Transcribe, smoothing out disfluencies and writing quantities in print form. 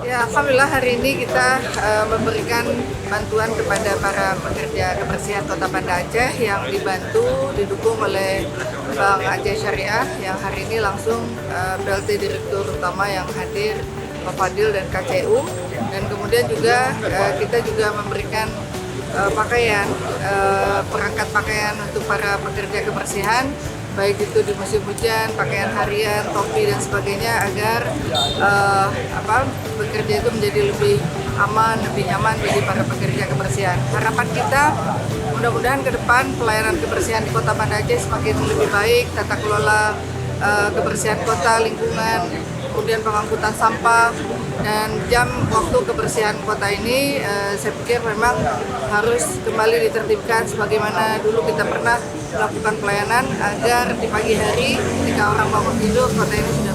Ya, alhamdulillah hari ini kita memberikan bantuan kepada para pekerja kebersihan Kota Banda Aceh yang dibantu, didukung oleh Bank Aceh Syariah yang hari ini langsung PLT Direktur Utama yang hadir, Pak Fadil dan KCU. Dan kemudian juga kita juga memberikan pakaian, perangkat pakaian untuk para pekerja kebersihan, baik itu di musim hujan, pakaian harian, topi dan sebagainya agar bekerja itu menjadi lebih aman, lebih nyaman bagi para pekerja kebersihan. Harapan kita mudah-mudahan ke depan pelayanan kebersihan di Kota Banda Aceh semakin lebih baik, tata kelola kebersihan kota, lingkungan, kemudian pengangkutan sampah, dan jam waktu kebersihan kota ini saya pikir memang harus kembali ditertibkan sebagaimana dulu kita pernah melakukan pelayanan agar di pagi hari ketika orang bangun tidur kota ini sudah